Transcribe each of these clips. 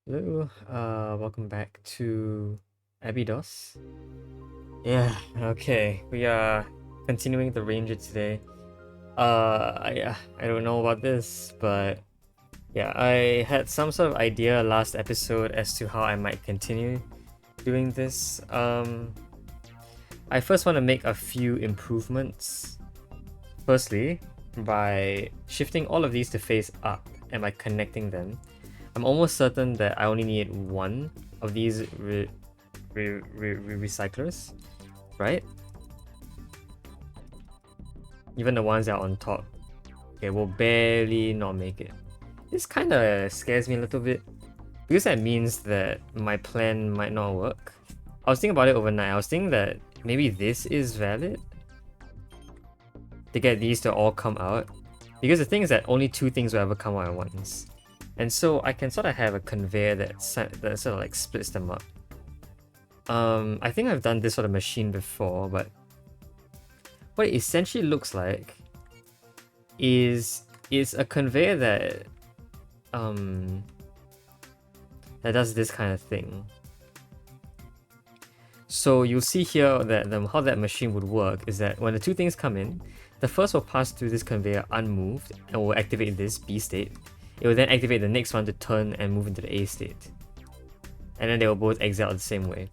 Hello, welcome back to ABI-DOS. Yeah, okay, we are continuing the Ranger today. I don't know about this, but yeah, I had some sort of idea last episode as to how I might continue doing this. I first want to make a few improvements. Firstly, by shifting all of these to face up and by connecting them, I'm almost certain that I only need one of these recyclers, right? Even the ones that are on top, okay, will barely not make it. This kind of scares me a little bit because that means that my plan might not work. I was thinking about it overnight. I was thinking that maybe this is valid to get these to all come out, because the thing is that only two things will ever come out at once. And so I can sort of have a conveyor that sort of like splits them up. I think I've done this sort of machine before, but what it essentially looks like is a conveyor that that does this kind of thing. So you'll see here that how that machine would work is that when the two things come in, the first will pass through this conveyor unmoved and will activate this B state. It will then activate the next one to turn and move into the A state. And then they will both exit out the same way.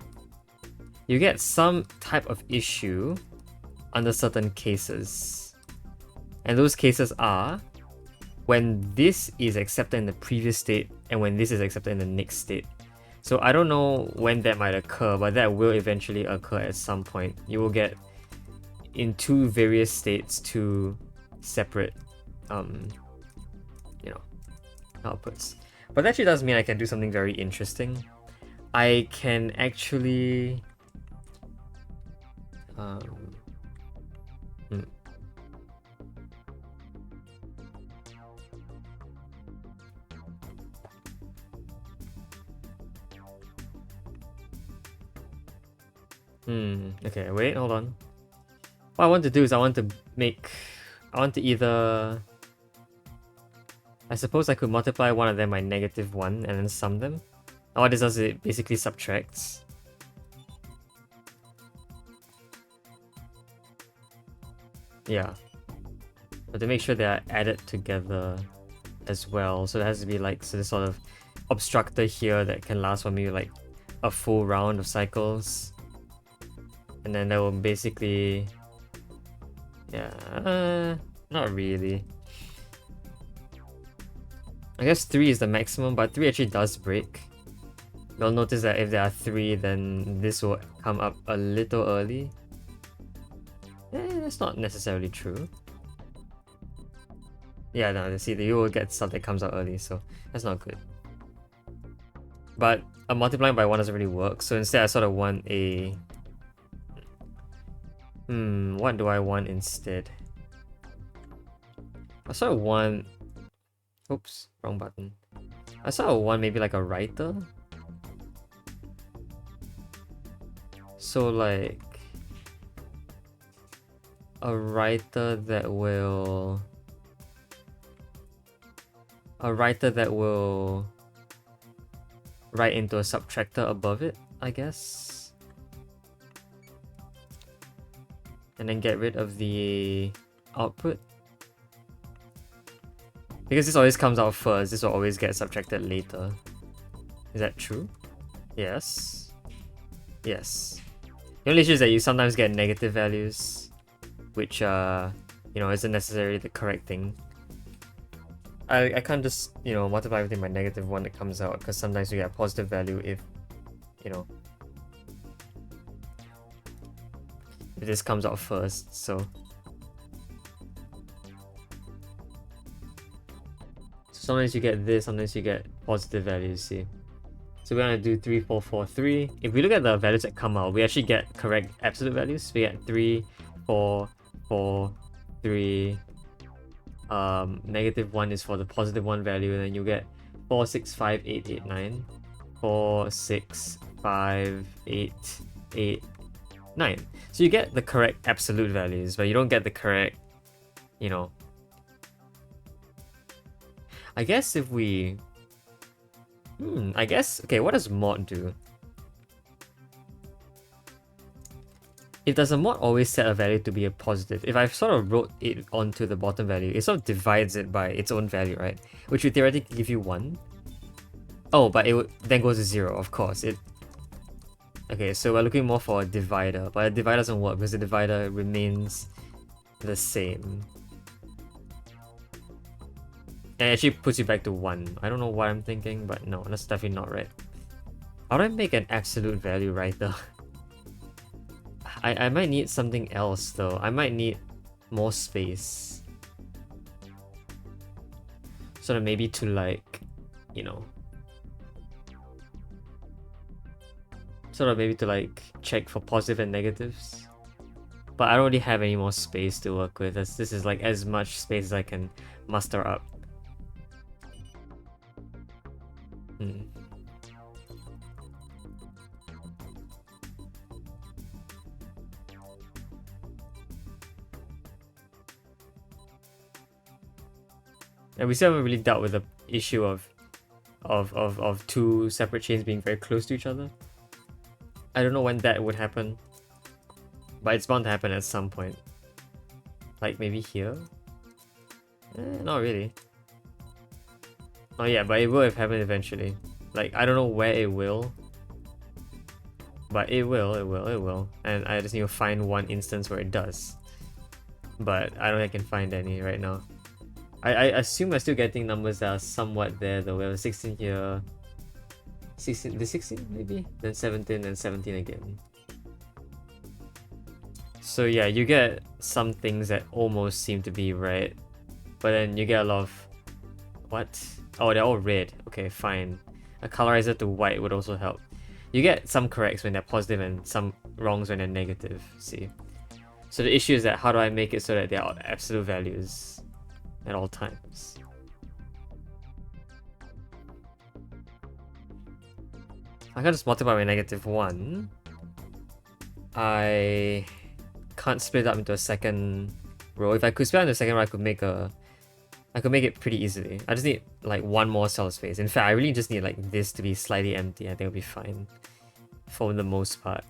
You get some type of issue under certain cases. And those cases are when this is accepted in the previous state and when this is accepted in the next state. So I don't know when that might occur, but that will eventually occur at some point. You will get in two various states two separate outputs. But that actually does mean I can do something very interesting. I can actually okay, wait, hold on. What I want to do is I want to either, I suppose I could multiply one of them by -1 and then sum them. And what this does is it basically subtracts. Yeah. But to make sure they are added together as well. So it has to be like this sort of obstructor here that can last for maybe like a full round of cycles. And then that will basically, yeah, not really. I guess 3 is the maximum, but 3 actually does break. You'll notice that if there are 3, then this will come up a little early. That's not necessarily true. Yeah, no, see, you will get stuff that comes out early, so that's not good. But multiplying by 1 doesn't really work, so instead I sort of want a... what do I want instead? I sort of want... Oops, wrong button. I sort of want maybe like a writer. So like... a writer that will write into a subtractor above it, I guess. And then get rid of the output. Because this always comes out first, this will always get subtracted later. Is that true? Yes. Yes. The only issue is that you sometimes get negative values, which isn't necessarily the correct thing. I can't just, multiply everything by -1 that comes out, because sometimes you get a positive value if this comes out first, so sometimes you get this, sometimes you get positive values, see. So we're gonna do 3, 4, 4, 3. If we look at the values that come out, we actually get correct absolute values. We get 3, 4, 4, 3. -1 is for the +1 value, and then you get 4, 6, 5, 8, 8, 9. 4, 6, 5, 8, 8, 9. So you get the correct absolute values, but you don't get the correct, I guess if we I guess, okay, what does mod do? Does a mod always set a value to be a positive? If I sort of wrote it onto the bottom value, it sort of divides it by its own value, right? Which would theoretically give you 1. Oh, but it would then goes to 0, of course. Okay, so we're looking more for a divider, but a divider doesn't work because the divider remains the same. And it actually puts you back to 1. I don't know what I'm thinking, but no, that's definitely not right. How do I make an absolute value writer? I might need something else though. I might need more space. Sort of maybe to like, you know, sort of maybe to like check for positive and negatives. But I don't really have any more space to work with, as this is like as much space as I can muster up. And we still haven't really dealt with the issue of two separate chains being very close to each other. I don't know when that would happen, but it's bound to happen at some point. Like maybe here? Not really. Oh yeah, but it will have happened eventually. Like, I don't know where it will, but it will. And I just need to find one instance where it does. But I don't think I can find any right now. I assume we're still getting numbers that are somewhat there though. We have 16 here. 16, the 16 maybe? Then 17 and 17 again. So yeah, you get some things that almost seem to be right. But then you get a lot of... What? Oh, they're all red. Okay, fine. A colorizer to white would also help. You get some corrects when they're positive and some wrongs when they're negative, see? So the issue is that how do I make it so that they are absolute values at all times? I can just multiply by -1. I can't split it up into a second row. If I could split it into a second row, I could make it pretty easily. I just need like one more cell space. In fact, I really just need like this to be slightly empty. I think it'll be fine for the most part.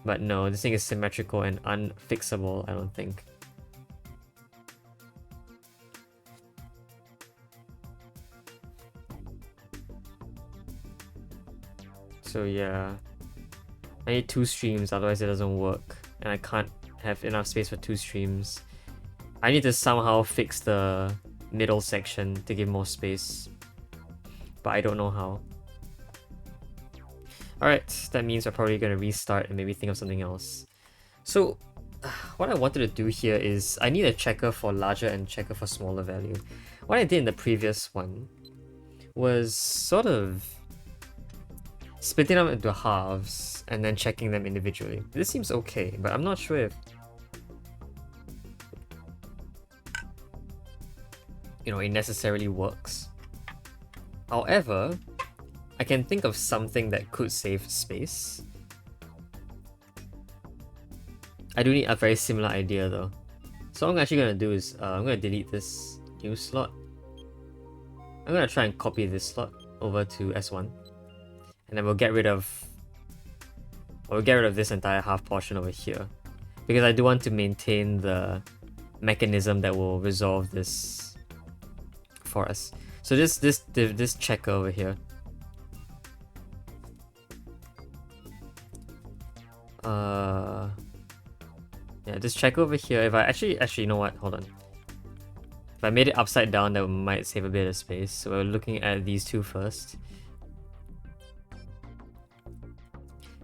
But no, this thing is symmetrical and unfixable, I don't think. So yeah, I need 2 streams, otherwise it doesn't work. And I can't have enough space for 2 streams. I need to somehow fix the middle section to give more space, but I don't know how. Alright, that means we're probably going to restart and maybe think of something else. So, what I wanted to do here is I need a checker for larger and checker for smaller value. What I did in the previous one was sort of splitting them into halves and then checking them individually. This seems okay, but I'm not sure if, you know, it necessarily works. However, I can think of something that could save space. I do need a very similar idea though. So what I'm actually going to do is I'm going to delete this new slot. I'm going to try and copy this slot over to S1. And then we'll get rid of this entire half portion over here. Because I do want to maintain the mechanism that will resolve this for us. So this checker over here. Yeah, this checker over here, if I actually, you know what, hold on. If I made it upside down, that might save a bit of space. So we're looking at these two first.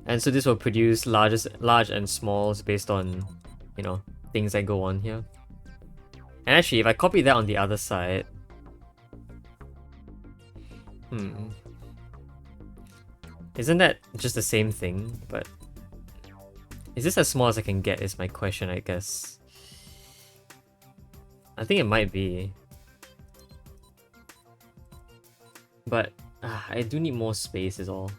And so this will produce large and smalls based on, you know, things that go on here. And actually, if I copy that on the other side... Isn't that just the same thing? But is this as small as I can get is my question, I guess. I think it might be. But I do need more space is all.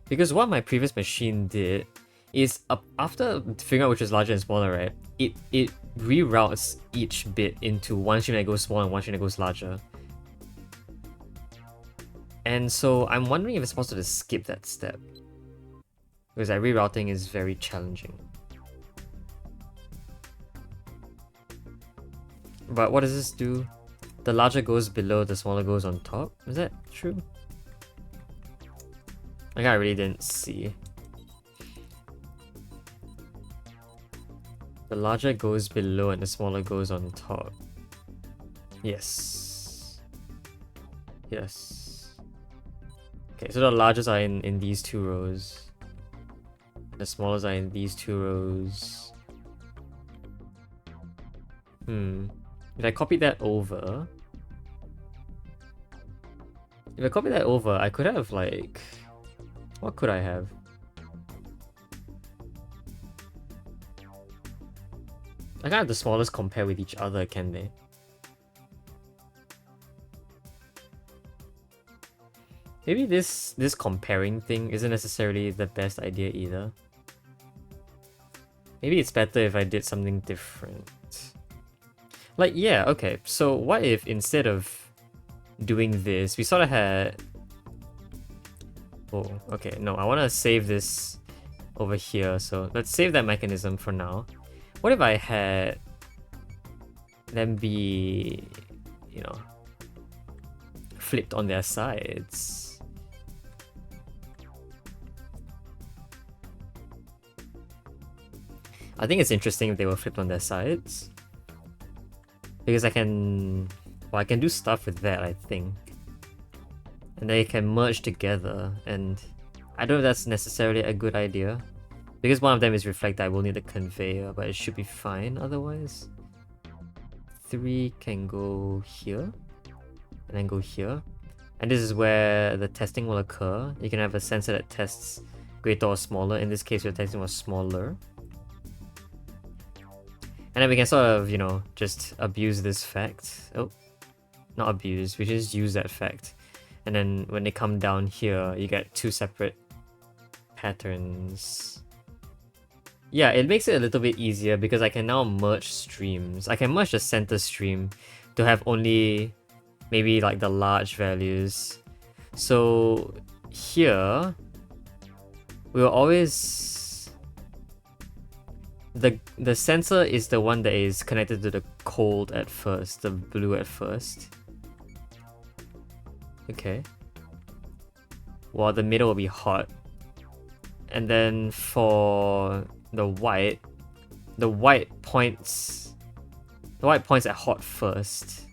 Because what my previous machine did is after figuring out which is larger and smaller, right? It reroutes each bit into one stream that goes small and one stream that goes larger. And so I'm wondering if it's possible to skip that step, because that rerouting is very challenging. But what does this do? The larger goes below, the smaller goes on top. Is that true? Like, I really didn't see. The larger goes below and the smaller goes on top. Yes. Yes. Okay, so the largest are in these two rows. The smallest are in these two rows. If I copy that over... If I copy that over, I could have like... What could I have? I can't have the smallest compare with each other, can they? Maybe this comparing thing isn't necessarily the best idea either. Maybe it's better if I did something different. Like, yeah, okay, so what if instead of doing this, we sort of had... Oh, okay, no, I want to save this over here, so let's save that mechanism for now. What if I had them be, you know, flipped on their sides? I think it's interesting if they were flipped on their sides, because I can do stuff with that, I think. And they can merge together, and I don't know if that's necessarily a good idea. Because one of them is reflect, I will need a conveyor, but it should be fine otherwise. 3 can go here, and then go here. And this is where the testing will occur. You can have a sensor that tests greater or smaller. In this case, your testing was smaller. And then we can sort of, you know, just abuse this fact. Oh, not abuse, we just use that fact. And then when they come down here, you get 2 separate patterns. Yeah, it makes it a little bit easier because I can now merge streams. I can merge the center stream to have only maybe like the large values. So here, we will always... The sensor is the one that is connected to the cold at first, the blue at first. Okay. While the middle will be hot. And then for the white points at hot first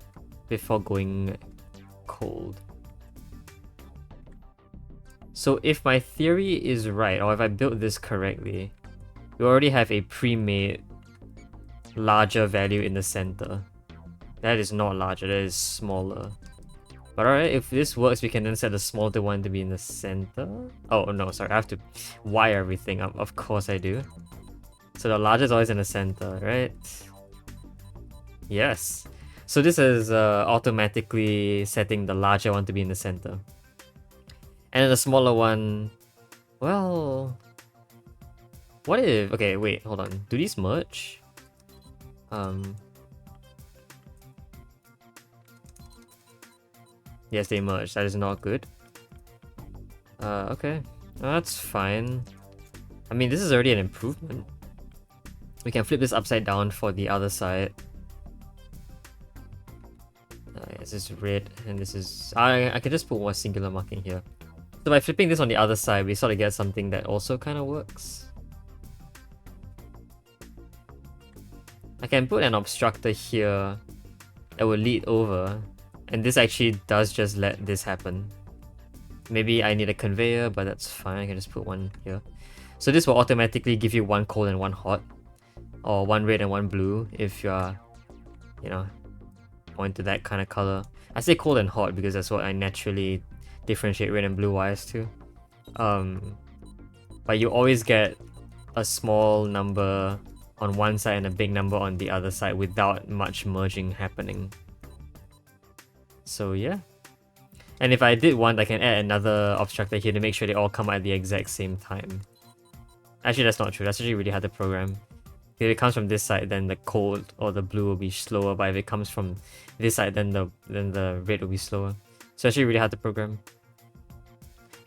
before going cold. So if my theory is right, or if I built this correctly, we already have a pre-made larger value in the center. That is not larger, that is smaller. But alright, if this works, we can then set the smaller one to be in the center. Oh no, sorry, I have to wire everything up. Of course I do. So the larger is always in the center, right? Yes. So this is automatically setting the larger one to be in the center. And then the smaller one, well... What if... Okay, wait, hold on. Do these merge? Yes, they merge. That is not good. Okay. That's fine. I mean, this is already an improvement. We can flip this upside down for the other side. This is red, and this is... I can just put one singular marking here. So by flipping this on the other side, we sort of get something that also kind of works. I can put an obstructor here that will lead over, and this actually does just let this happen. Maybe I need a conveyor, but that's fine, I can just put one here. So this will automatically give you 1 cold and 1 hot, or 1 red and 1 blue if you're, you know, point to that kind of color. I say cold and hot because that's what I naturally differentiate red and blue wires to. But you always get a small number on one side and a big number on the other side without much merging happening. So yeah. And if I did want, I can add another obstructor here to make sure they all come out at the exact same time. Actually, that's not true. That's actually really hard to program. If it comes from this side, then the cold or the blue will be slower. But if it comes from this side, then the red will be slower. So it's actually really hard to program.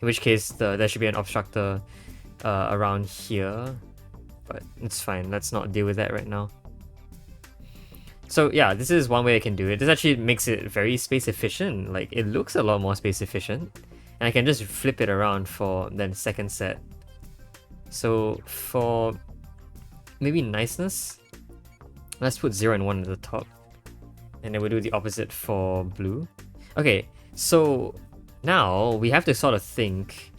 In which case, there should be an obstructor around here, but it's fine. Let's not deal with that right now. So yeah, this is one way I can do it. This actually makes it very space efficient. Like, it looks a lot more space efficient, and I can just flip it around for the second set. So for maybe niceness, let's put 0 and 1 at the top, and then we'll do the opposite for blue. Okay, so now we have to sort of think,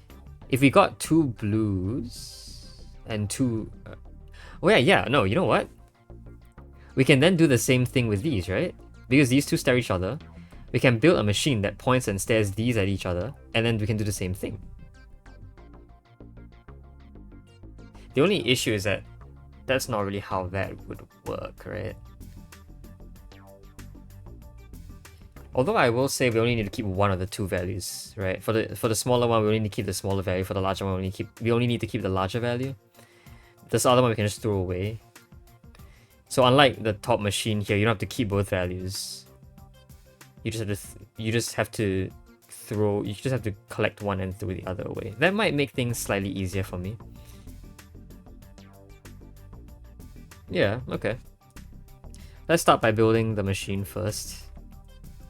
if we got 2 blues and 2... oh yeah, no, you know what? We can then do the same thing with these, right? Because these two stare each other, we can build a machine that points and stares these at each other, and then we can do the same thing. The only issue is that that's not really how that would work, right? Although I will say we only need to keep one of the 2 values, right? For the smaller one, we only need to keep the smaller value. For the larger one, we only need to keep the larger value. This other one we can just throw away. So unlike the top machine here, you don't have to keep both values. You just have to collect one and throw the other away. That might make things slightly easier for me. Yeah, okay. Let's start by building the machine first.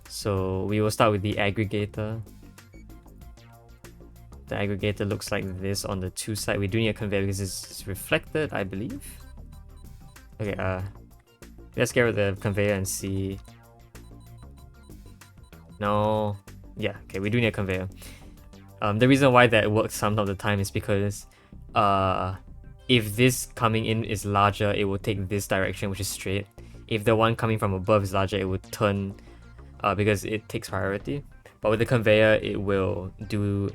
So we will start with the aggregator. The aggregator looks like this on the 2 side. We do need a conveyor because it's reflected, I believe. Okay, let's get rid of the conveyor and see. No, yeah, okay, we do need a conveyor. The reason why that works some of the time is because if this coming in is larger, it will take this direction, which is straight. If the one coming from above is larger, it would turn because it takes priority. But with the conveyor, it will do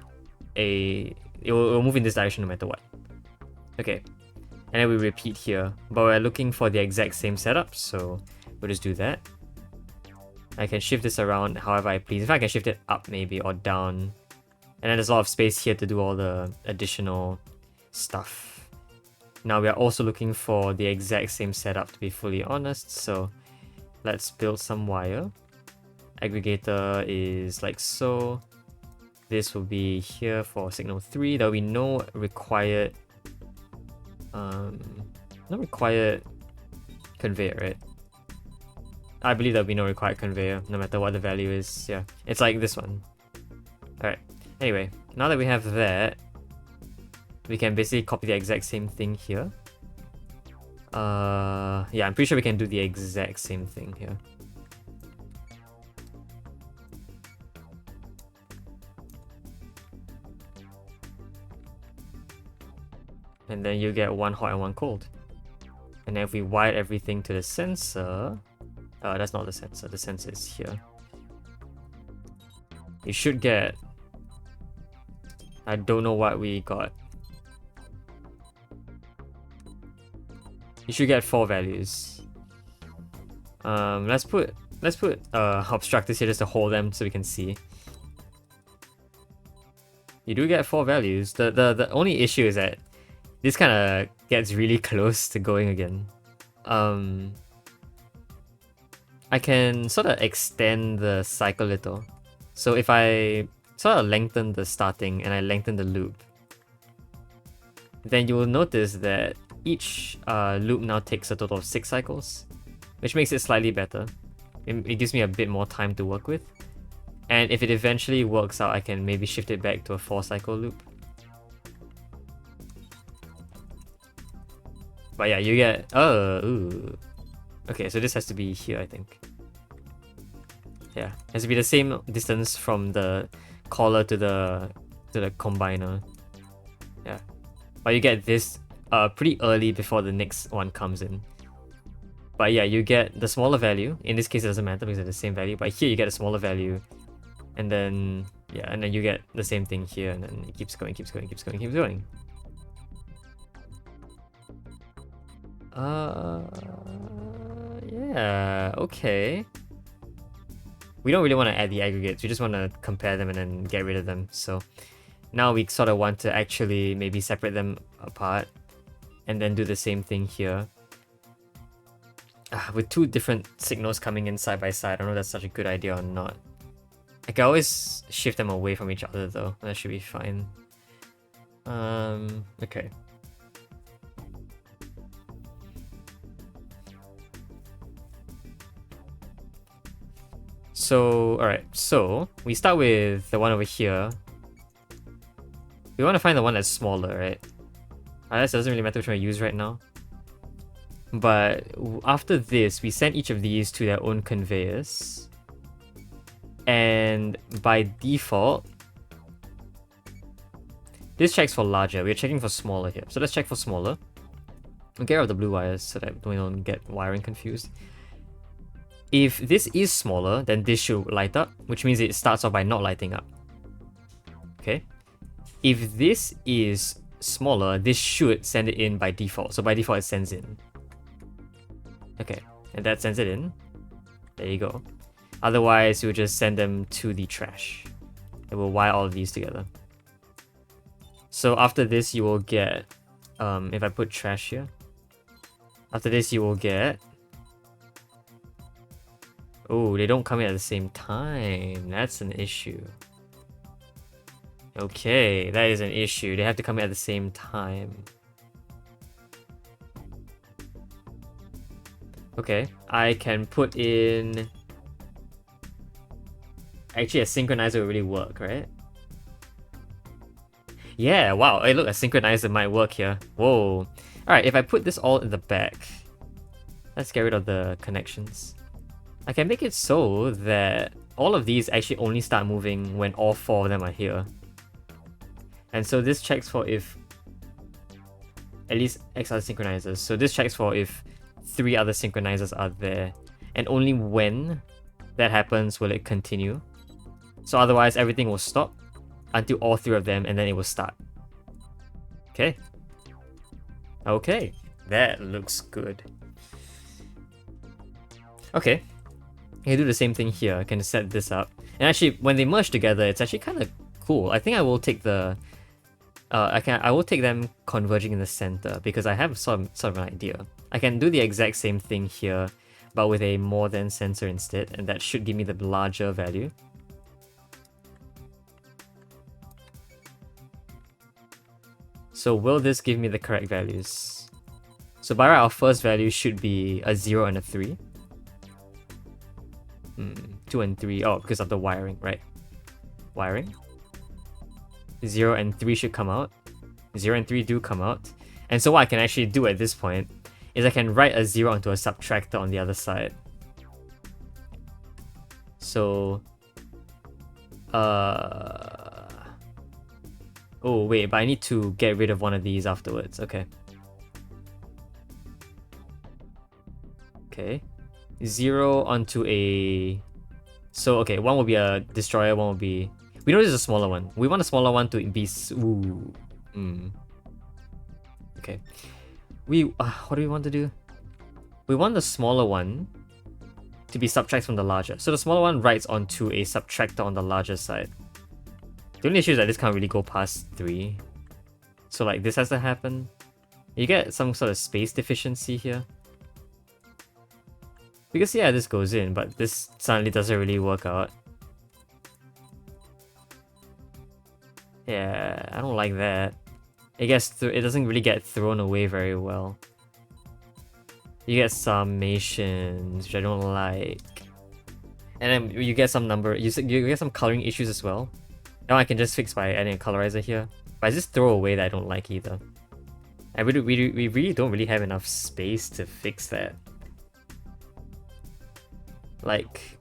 it will move in this direction no matter what. Okay, and then we repeat here, but we're looking for the exact same setup, so we'll just do that. I can shift this around however I please. If I can shift it up maybe or down, and then there's a lot of space here to do all the additional stuff. Now we are also looking for the exact same setup, to be fully honest, so let's build some wire. Aggregator is like so. This will be here for signal 3. There will be no required conveyor, right? I believe there'll be no required conveyor, no matter what the value is. Yeah, it's like this one. Alright, anyway, now that we have that, we can basically copy the exact same thing here. Yeah, I'm pretty sure we can do the exact same thing here. And then you get 1 hot and 1 cold. And then if we wire everything to the sensor, that's not the sensor is here. You should get, I don't know what we got. You should get 4 values. Let's put obstructors here just to hold them so we can see. You do get 4 values. The only issue is that this kind of gets really close to going again. I can sort of extend the cycle a little. So if I sort of lengthen the starting and I lengthen the loop, then you will notice that each loop now takes a total of 6 cycles, which makes it slightly better. It gives me a bit more time to work with. And if it eventually works out, I can maybe shift it back to a 4-cycle loop. But yeah, you get... ooh. Okay, so this has to be here, I think. Yeah, it has to be the same distance from the collar to the combiner. Yeah, but you get this pretty early before the next one comes in. But yeah, you get the smaller value. In this case, it doesn't matter because they're the same value. But here you get a smaller value, and then yeah, and then you get the same thing here, and then it keeps going, keeps going, keeps going, keeps going. Yeah, okay. We don't really want to add the aggregates, we just want to compare them and then get rid of them. So now we sort of want to actually maybe separate them apart and then do the same thing here. with two different signals coming in side by side, I don't know if that's such a good idea or not. I can always shift them away from each other though. That should be fine. Okay. So, alright, so we start with the one over here. We want to find the one that's smaller, right? That doesn't really matter which one I use right now. But after this, we send each of these to their own conveyors. And by default, this checks for larger. We're checking for smaller here. So let's check for smaller. We'll get rid of the blue wires so that we don't get wiring confused. If this is smaller, then this should light up, which means it starts off by not lighting up. Okay. If this is smaller, this should send it in by default. So by default, it sends in. Okay, and that sends it in. There you go. Otherwise, we'll just send them to the trash. And we'll wire all of these together. So after this, you will get, if I put trash here, after this, you will get, oh, they don't come in at the same time. That's an issue. Okay, that is an issue. They have to come in at the same time. Okay, I can put in... Actually, a synchronizer will really work, right? Yeah, wow. Hey, look, a synchronizer might work here. Whoa. Alright, if I put this all in the back, let's get rid of the connections. I can make it so that all of these actually only start moving when all four of them are here. And so this checks for if at least X other synchronizers. So this checks for if 3 other synchronizers are there. And only when that happens will it continue. So otherwise everything will stop until all 3 of them and then it will start. Okay. Okay. That looks good. Okay. I can do the same thing here. I can set this up. And actually when they merge together, it's actually kind of cool. I think I will take the I will take them converging in the center because I have sort of an idea. I can do the exact same thing here, but with a more than sensor instead, and that should give me the larger value. So will this give me the correct values? So by right, our first value should be a 0 and a 3. 2 and 3, oh, because of the wiring, right? Wiring. 0 and 3 should come out. 0 and 3 do come out. And so what I can actually do at this point is I can write a 0 onto a subtractor on the other side. So... Oh wait, but I need to get rid of one of these afterwards. Okay. Okay. 0 onto a... So okay, one will be a destroyer, one will be... We know this is a smaller one. We want a smaller one to be... Ooh. Okay. What do we want to do? We want the smaller one to be subtracted from the larger. So the smaller one writes onto a subtractor on the larger side. The only issue is that this can't really go past 3. So like this has to happen. You get some sort of space deficiency here. Because yeah, this goes in, but this suddenly doesn't really work out. Yeah, I don't like that. It doesn't really get thrown away very well. You get summations, which I don't like. And then you get some you get some coloring issues as well. Now I can just fix by adding a colorizer here. But it's just throw away that I don't like either. And we really don't really have enough space to fix that. Like,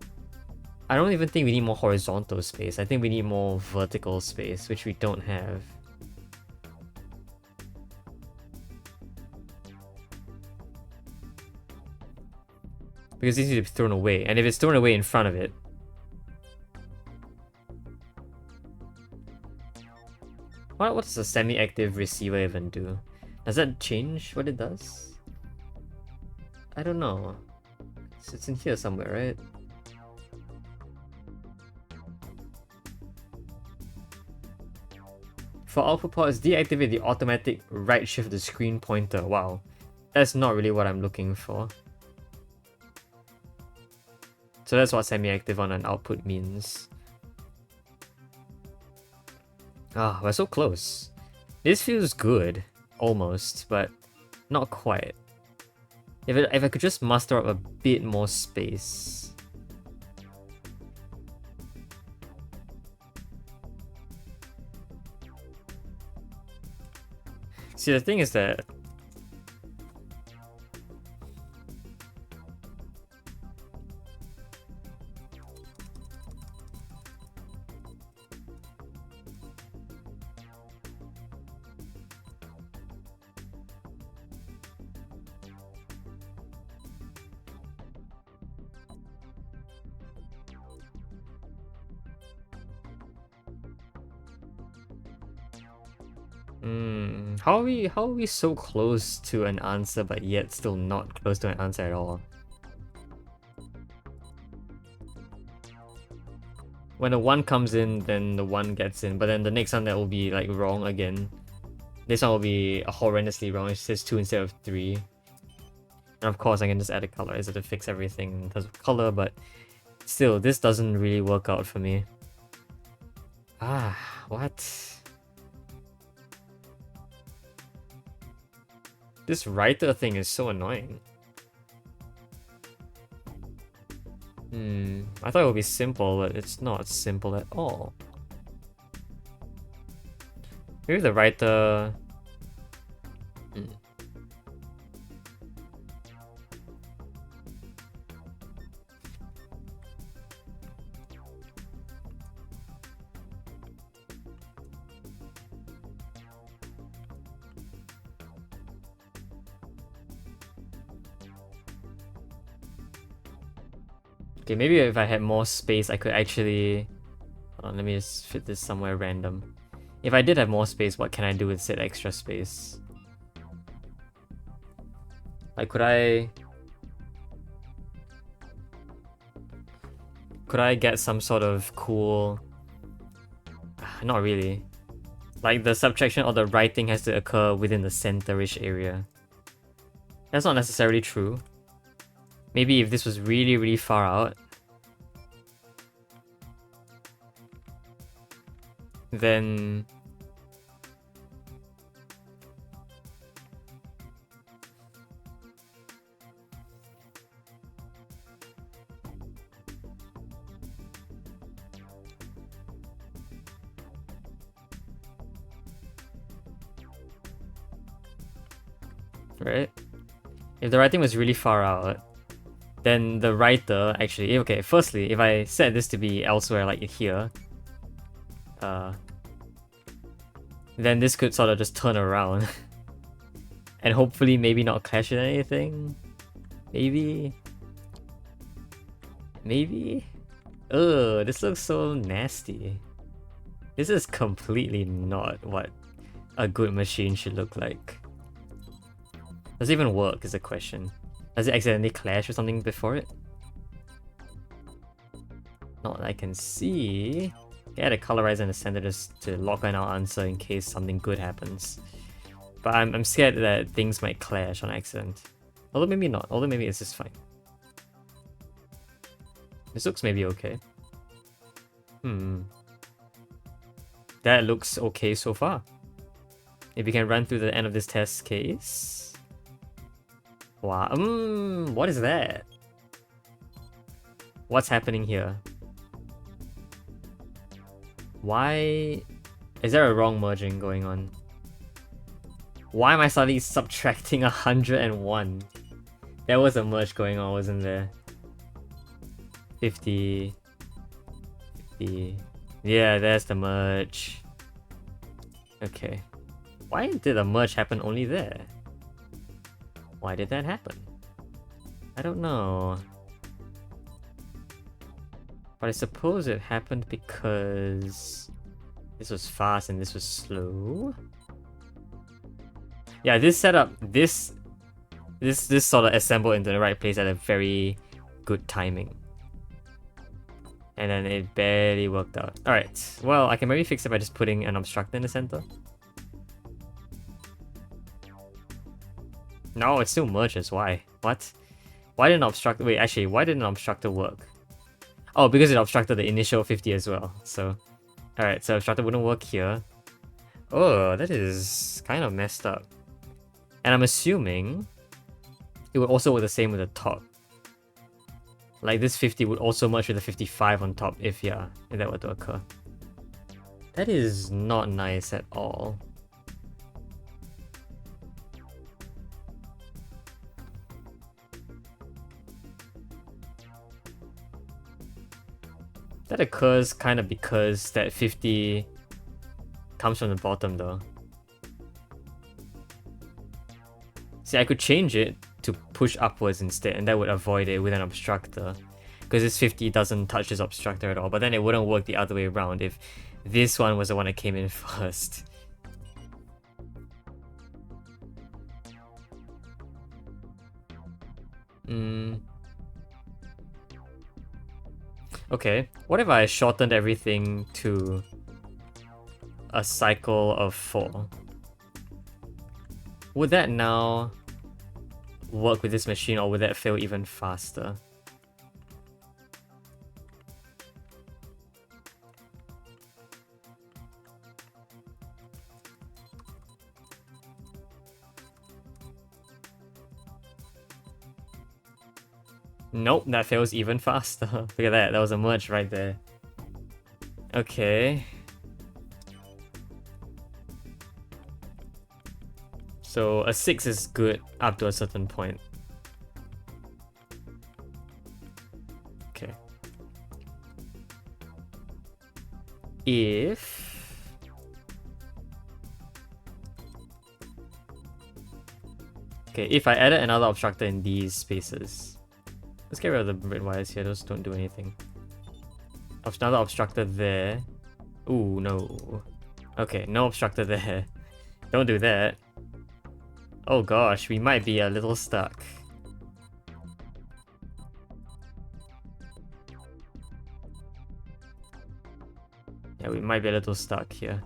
I don't even think we need more horizontal space. I think we need more vertical space, which we don't have. Because these need to be thrown away, and if it's thrown away in front of it... What does a semi-active receiver even do? Does that change what it does? I don't know. It's in here somewhere, right? For output ports, deactivate the automatic right shift the screen pointer. Wow. That's not really what I'm looking for. So that's what semi-active on an output means. Ah, we're so close. This feels good, almost, but not quite. If I could just muster up a bit more space. See, the thing is that how are we so close to an answer but yet still not close to an answer at all? When the 1 comes in, then the 1 gets in, but then the next one that will be like wrong again. This one will be horrendously wrong. It says 2 instead of 3. And of course I can just add a colorizer to fix everything in terms of color, but still, this doesn't really work out for me. Ah, what? This writer thing is so annoying. I thought it would be simple, but it's not simple at all. Maybe the writer... Okay, maybe if I had more space, I could actually... Hold on, let me just fit this somewhere random. If I did have more space, what can I do with said extra space? Like, could I get some sort of cool... Not really. Like, the subtraction or the writing has to occur within the center-ish area. That's not necessarily true. Maybe if this was really, really far out, then... Right? If the writing was really far out, then the writer actually... Okay, firstly, if I set this to be elsewhere, like here, then this could sort of just turn around. And hopefully maybe not clash with anything. Maybe? Maybe? Ugh, this looks so nasty. This is completely not what a good machine should look like. Does it even work is the question. Does it accidentally clash with something before it? Not that I can see. Add a colorizer in the center just to lock in our answer in case something good happens. But I'm scared that things might clash on accident. Although maybe not. Although maybe it's just fine. This looks maybe okay. That looks okay so far. If we can run through the end of this test case. Wow. What is that? What's happening here? Why... Is there a wrong merging going on? Why am I suddenly subtracting 101? There was a merge going on, wasn't there? 50... 50... Yeah, there's the merge. Okay. Why did the merge happen only there? Why did that happen? I don't know. But I suppose it happened because this was fast and this was slow. Yeah, this setup, this sort of assembled into the right place at a very good timing. And then it barely worked out. Alright, well, I can maybe fix it by just putting an obstructor in the center. No, it still merges. Why? What? Why didn't obstructor... Wait, actually, why didn't an obstructor work? Oh, because it obstructed the initial 50 as well. So, alright, so obstructed wouldn't work here. Oh, that is kind of messed up. And I'm assuming it would also work the same with the top. Like this 50 would also merge with the 55 on top if that were to occur. That is not nice at all. That occurs kind of because that 50 comes from the bottom though. See, I could change it to push upwards instead, and that would avoid it with an obstructor. Because this 50 doesn't touch this obstructor at all, but then it wouldn't work the other way around if this one was the one that came in first. Okay, what if I shortened everything to a cycle of 4? Would that now work with this machine, or would that fail even faster? Nope, that fails even faster. Look at that, that was a merge right there. Okay. So a 6 is good up to a certain point. Okay. If I added another obstructor in these spaces. Let's get rid of the red wires here, those don't do anything. Another obstructor there. Ooh, no. Okay, no obstructor there. Don't do that. Oh gosh, we might be a little stuck. Yeah, we might be a little stuck here.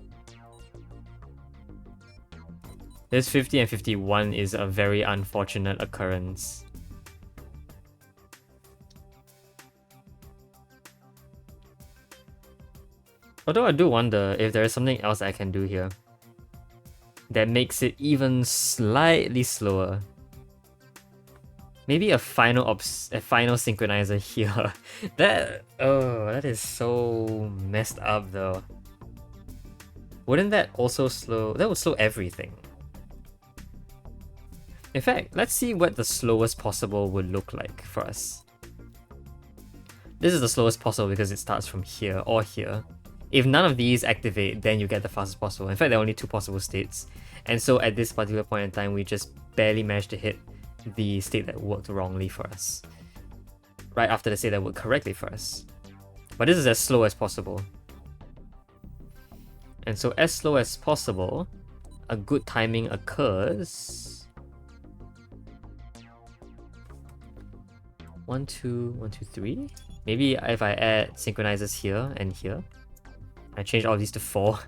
This 50 and 51 is a very unfortunate occurrence. Although I do wonder if there is something else I can do here that makes it even slightly slower. Maybe a final synchronizer here. that is so messed up though. Wouldn't that also slow? That would slow everything. In fact, let's see what the slowest possible would look like for us. This is the slowest possible because it starts from here or here. If none of these activate, then you get the fastest possible. In fact, there are only 2 possible states. And so at this particular point in time, we just barely managed to hit the state that worked wrongly for us. Right after the state that worked correctly for us. But this is as slow as possible. And so as slow as possible, a good timing occurs. 1, 2, 1, 2, 3. Maybe if I add synchronizers here and here. I changed all these to 4.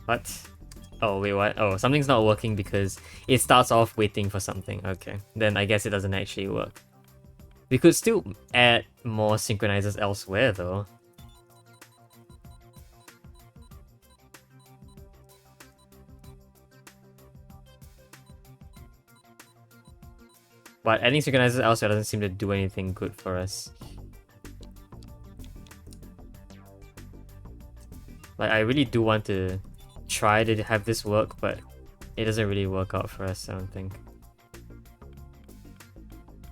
What? Oh, wait, what? Oh, something's not working because it starts off waiting for something. Okay, then I guess it doesn't actually work. We could still add more synchronizers elsewhere though. But adding synchronizers elsewhere doesn't seem to do anything good for us. Like, I really do want to try to have this work, but it doesn't really work out for us, I don't think.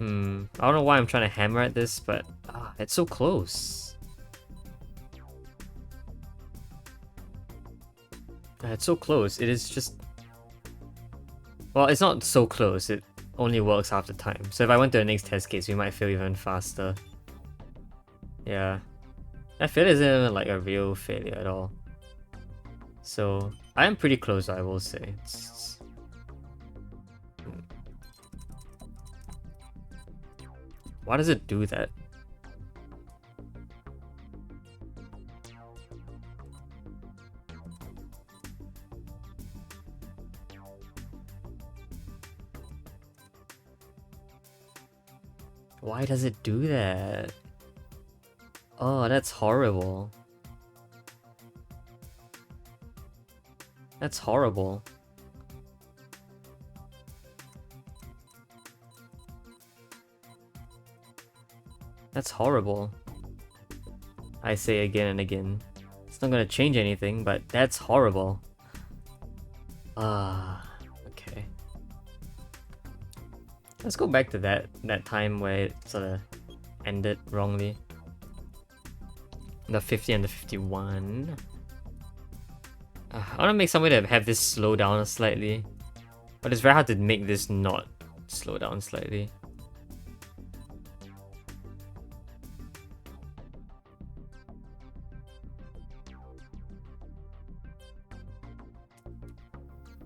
I don't know why I'm trying to hammer at this, but it's so close. It's so close. It is just... Well, it's not so close. It only works half the time. So if I went to the next test case, we might fail even faster. Yeah. That failure isn't even like a real failure at all. So, I am pretty close, I will say. Why does it do that? Why does it do that? Oh, that's horrible. That's horrible. That's horrible. I say again and again. It's not gonna change anything, but that's horrible. Okay. Let's go back to that time where it sort of ended wrongly. The 50 and the 51. I want to make some way to have this slow down slightly, but it's very hard to make this not slow down slightly.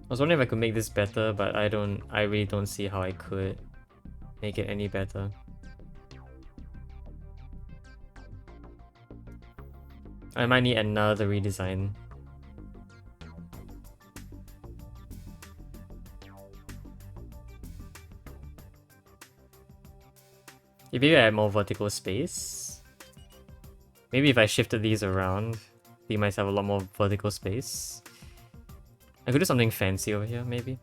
I was wondering if I could make this better, but I really don't see how I could make it any better. I might need another redesign. Maybe I have more vertical space. Maybe if I shifted these around, we might have a lot more vertical space. I could do something fancy over here, maybe.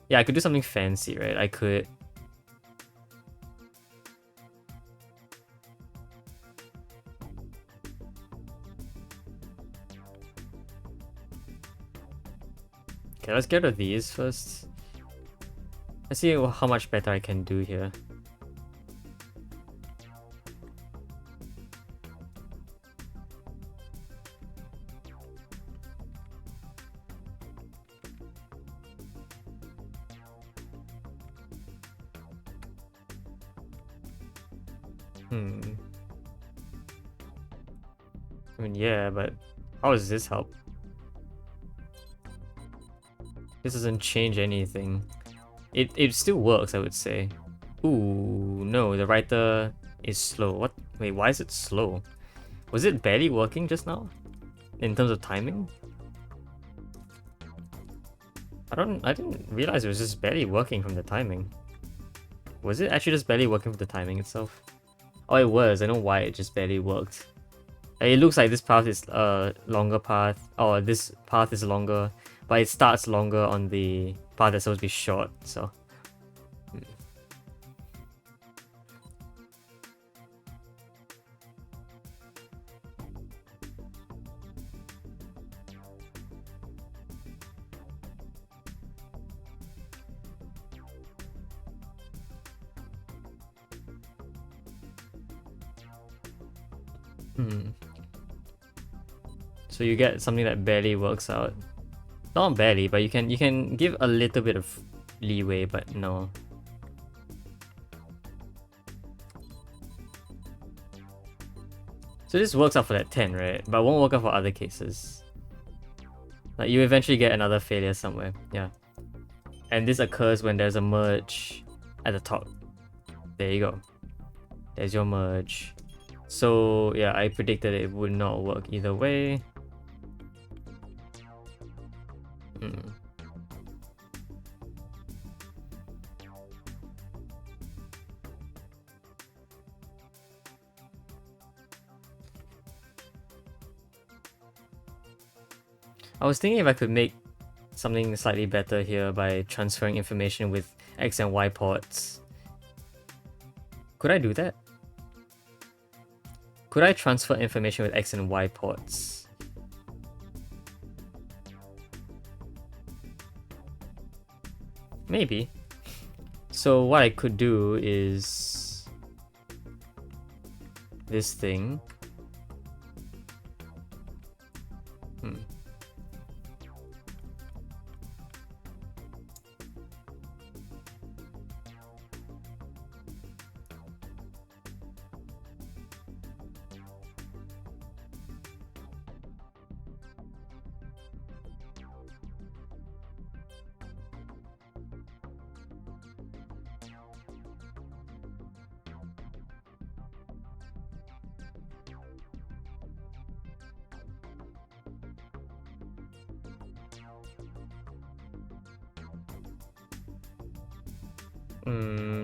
Yeah, I could do something fancy, right? I could... Okay, let's get rid of these first. Let's see how much better I can do here. I mean, yeah, but how does this help? This doesn't change anything. It still works, I would say. Ooh, no, the writer is slow. What? Wait, why is it slow? Was it barely working just now? In terms of timing? I didn't realize it was just barely working from the timing. Was it actually just barely working from the timing itself? Oh, it was. I know why it just barely worked. It looks like this path is a longer path, or this path is longer, but it starts longer on the path that's supposed to be short, so... So you get something that barely works out. Not barely, but you can give a little bit of leeway, but no. So this works out for that 10, right? But it won't work out for other cases. Like you eventually get another failure somewhere, yeah. And this occurs when there's a merge at the top. There you go. There's your merge. So yeah, I predicted it would not work either way. I was thinking if I could make something slightly better here by transferring information with X and Y ports. Could I do that? Could I transfer information with X and Y ports? Maybe. So what I could do is this thing.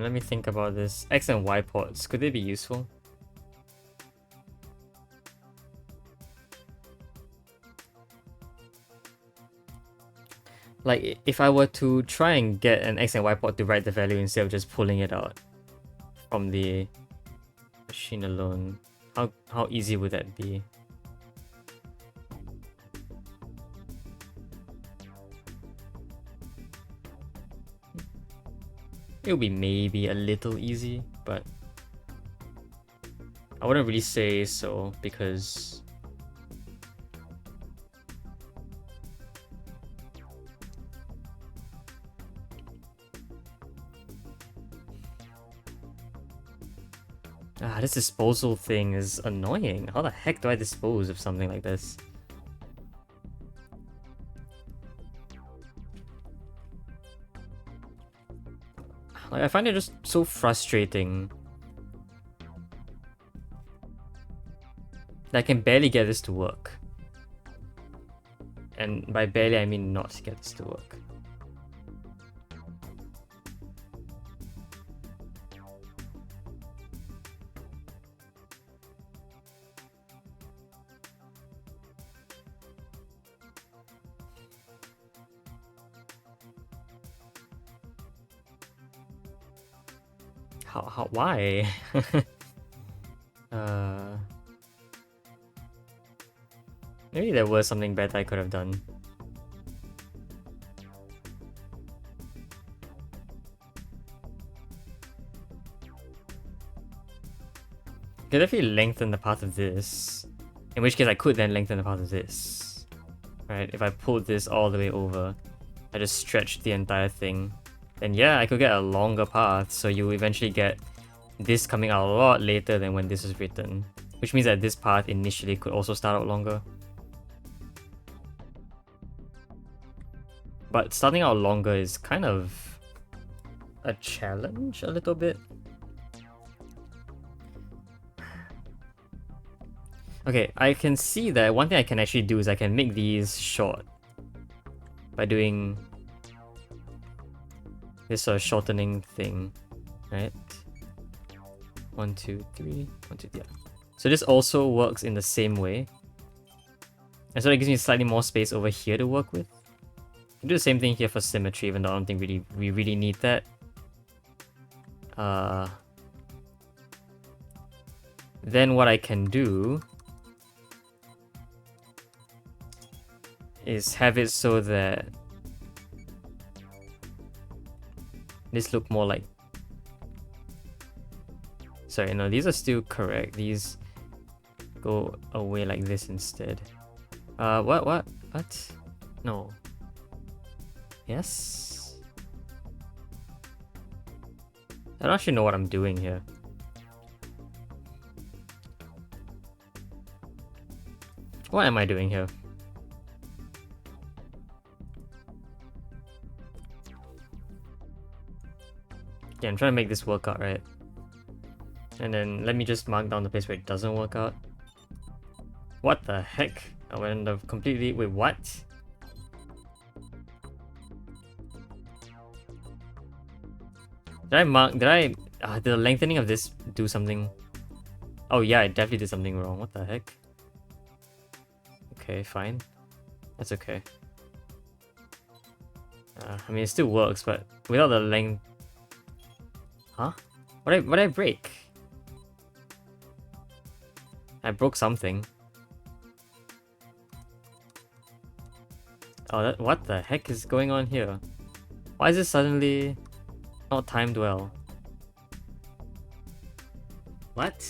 let me think about this. X and Y ports, could they be useful? Like, if I were to try and get an X and Y port to write the value instead of just pulling it out from the machine alone, how easy would that be? It would be maybe a little easy, but I wouldn't really say so because this disposal thing is annoying. How the heck do I dispose of something like this? Like, I find it just so frustrating that I can barely get this to work. And by barely, I mean not get this to work. Why? Maybe there was something better I could have done. Could definitely lengthen the path of this. In which case I could then lengthen the path of this. Right, if I pulled this all the way over, I just stretched the entire thing. Then yeah, I could get a longer path, so you eventually get this coming out a lot later than when this was written. Which means that this path initially could also start out longer. But starting out longer is kind of a challenge a little bit. Okay, I can see that one thing I can actually do is I can make these short by doing this sort of shortening thing, right? 1, 2, 3, 1, 2, yeah. So this also works in the same way. And so that gives me slightly more space over here to work with. I can do the same thing here for symmetry, even though I don't think we really need that. Then what I can do is have it so that this look more like... Sorry, no, these are still correct. These go away like this instead. What? No. Yes? I don't actually know what I'm doing here. What am I doing here? Yeah, I'm trying to make this work out, right? And then let me just mark down the place where it doesn't work out. What the heck? I went up completely... Wait, what? Did the lengthening of this do something? Oh yeah, I definitely did something wrong. What the heck? Okay, fine. That's okay. I mean, it still works, but without the length... Huh? What did I break? I broke something. Oh, what the heck is going on here? Why is this suddenly not timed well? What?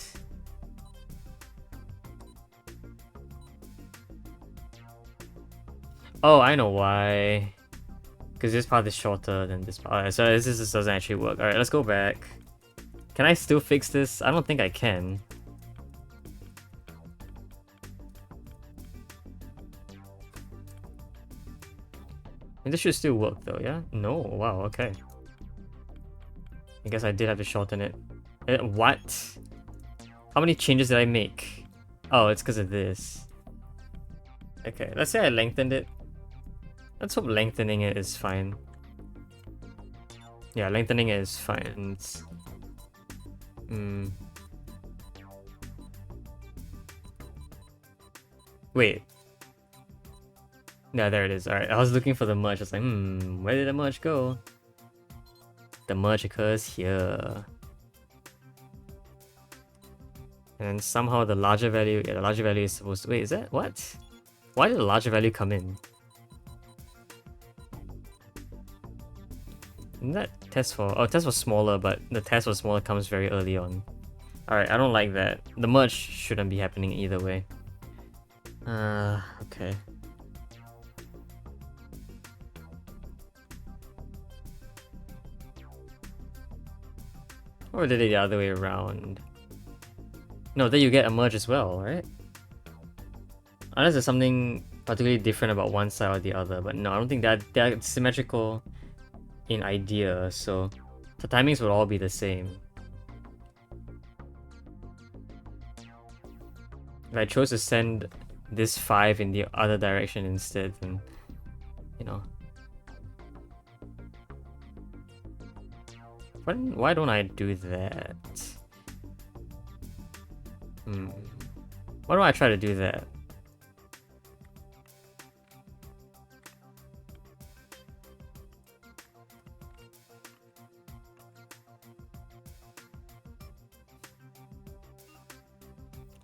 Oh, I know why. Because this part is shorter than this part. Alright, so this doesn't actually work. Alright, let's go back. Can I still fix this? I don't think I can. And this should still work though, yeah? No, wow, okay. I guess I did have to shorten it. What? How many changes did I make? Oh, it's because of this. Okay, let's say I lengthened it. Let's hope lengthening it is fine. Yeah, lengthening it is fine. It's, wait. Yeah, there it is. Alright, I was looking for the merge. I was like, where did the merge go? The merge occurs here. And somehow the larger value, yeah, the larger value is supposed to, wait, is that, what? Why did the larger value come in? Isn't that test for, oh, test was smaller, but the test was smaller comes very early on. Alright, I don't like that. The merge shouldn't be happening either way. Okay. Or did it the other way around? No, then you get a merge as well, right? Unless there's something particularly different about one side or the other, but no, I don't think that they're symmetrical in idea, so the timings would all be the same. If I chose to send this 5 in the other direction instead, then, you know. Why don't I do that? Why don't I try to do that?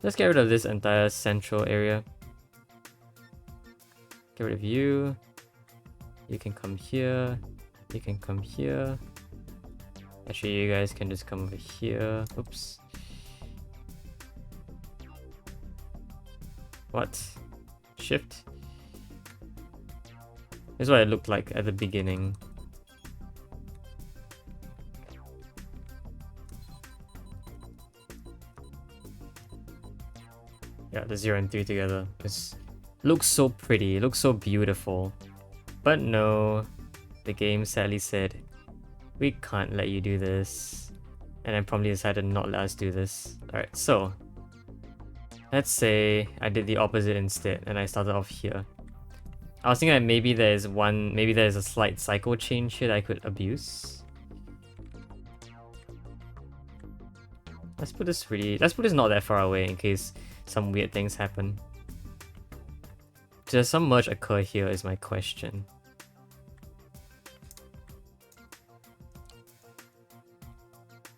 Let's get rid of this entire central area. Get rid of you. You can come here. You can come here. Actually, you guys can just come over here. Oops. What? Shift? This is what it looked like at the beginning. Yeah, the 0 and 3 together. It looks so pretty, it looks so beautiful. But no, the game sadly said, we can't let you do this. And then promptly decided not let us do this. Alright, so let's say I did the opposite instead and I started off here. I was thinking that maybe there's a slight cycle change here that I could abuse. Let's put this not that far away in case some weird things happen. Does some merge occur here is my question.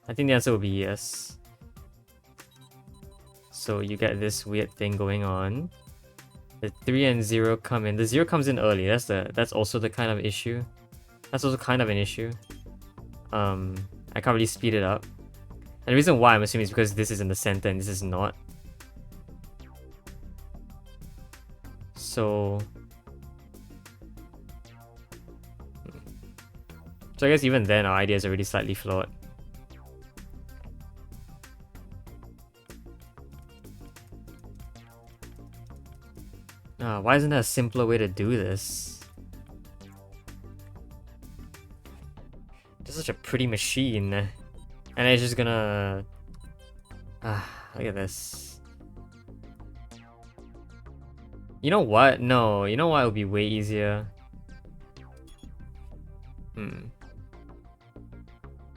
I think the answer will be yes. So you get this weird thing going on. The 3 and 0 come in. The 0 comes in early. That's also the kind of issue. That's also kind of an issue. I can't really speed it up. And the reason why I'm assuming is because this is in the center and this is not. So I guess even then our ideas are already slightly flawed. Why isn't there a simpler way to do this? This is such a pretty machine. And it's just gonna... look at this. You know what? No, you know what would be way easier?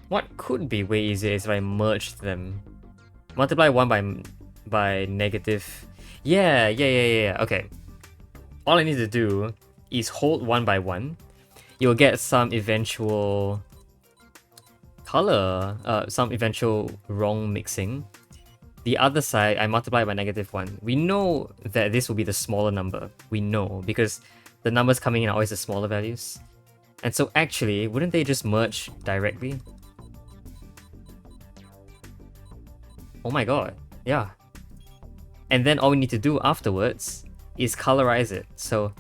What could be way easier is if I merged them. Multiply 1 by negative... Yeah, okay. All I need to do is hold 1 by 1. You'll get some eventual color, some eventual wrong mixing. The other side, I multiply by negative 1. We know that this will be the smaller number. We know, because the numbers coming in are always the smaller values. And so actually, wouldn't they just merge directly? Oh my god, yeah. And then all we need to do afterwards is colorize it. So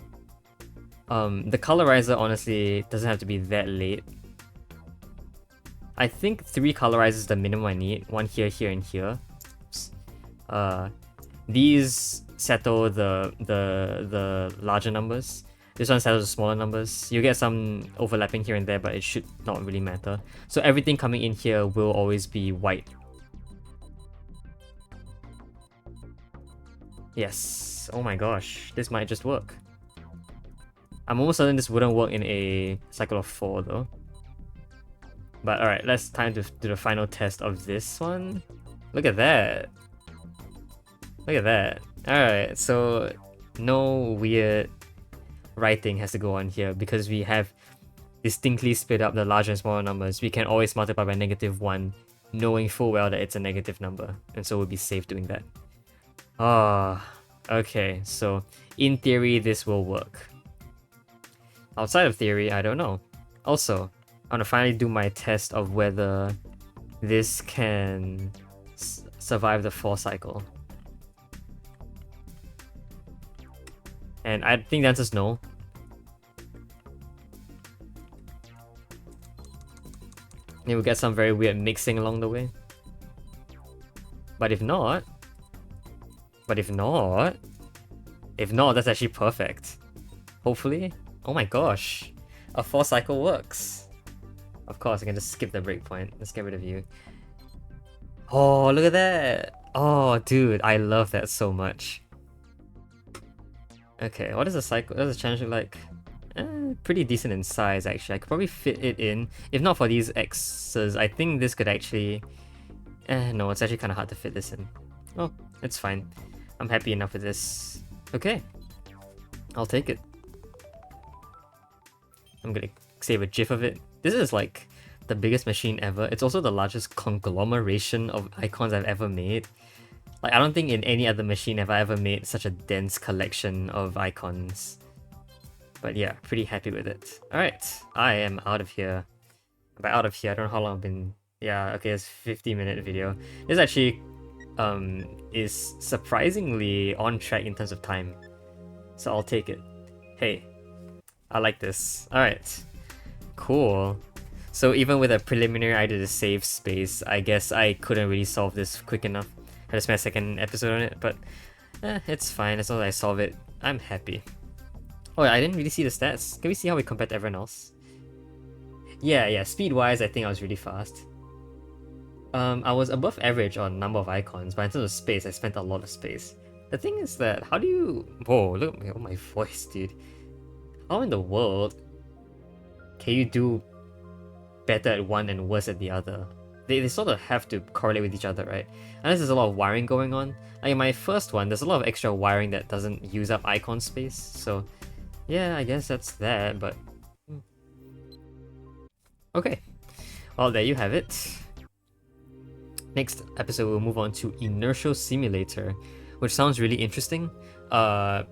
the colorizer honestly doesn't have to be that late. I think 3 colorizers is the minimum I need. 1 here, here, and here. These settle the larger numbers. This one settles the smaller numbers. You get some overlapping here and there, but it should not really matter. So everything coming in here will always be white. Yes. Oh my gosh, this might just work. I'm almost certain this wouldn't work in a cycle of 4 though. But alright, let's time to do the final test of this one. Look at that. Look at that. Alright, so no weird writing has to go on here because we have distinctly split up the larger and smaller numbers. We can always multiply by -1, knowing full well that it's a negative number, and so we'll be safe doing that. Okay, so in theory this will work. Outside of theory, I don't know. Also, I want to finally do my test of whether this can survive the for cycle. And I think the answer is no. Maybe we'll get some very weird mixing along the way. But if not, that's actually perfect. Hopefully. Oh my gosh. A for cycle works. Of course, I can just skip the breakpoint. Let's get rid of you. Oh, look at that. Oh, dude, I love that so much. Okay, what is the cycle? What does the challenge look like? Pretty decent in size, actually. I could probably fit it in. If not for these X's, I think this could actually... no, it's actually kind of hard to fit this in. Oh, it's fine. I'm happy enough with this. Okay. I'll take it. I'm gonna save a gif of it. This is like the biggest machine ever. It's also the largest conglomeration of icons I've ever made. Like, I don't think in any other machine have I ever made such a dense collection of icons. But yeah, pretty happy with it. Alright, I am out of here. By out of here, I don't know how long I've been... Yeah, okay, it's a 50-minute video. This actually is surprisingly on track in terms of time. So I'll take it. Hey, I like this. Alright, cool. So even with a preliminary idea to save space, I guess I couldn't really solve this quick enough. I just made a second episode on it, but it's fine. As long as I solve it, I'm happy. Oh, I didn't really see the stats. Can we see how we compare to everyone else? Yeah, speed-wise, I think I was really fast. I was above average on number of icons, but in terms of space, I spent a lot of space. The thing is that, how do you... Whoa, look at my voice, dude. How in the world can you do better at one and worse at the other? They sort of have to correlate with each other, right? Unless there's a lot of wiring going on. Like in my first one, there's a lot of extra wiring that doesn't use up icon space, so yeah, I guess that's that, but... Okay, well there you have it. Next episode we'll move on to Inertial Simulator, which sounds really interesting.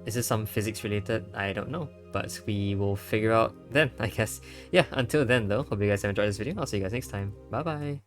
Is this some physics related? I don't know, but we will figure out then, I guess. Yeah, until then though, hope you guys have enjoyed this video. I'll see you guys next time. Bye bye!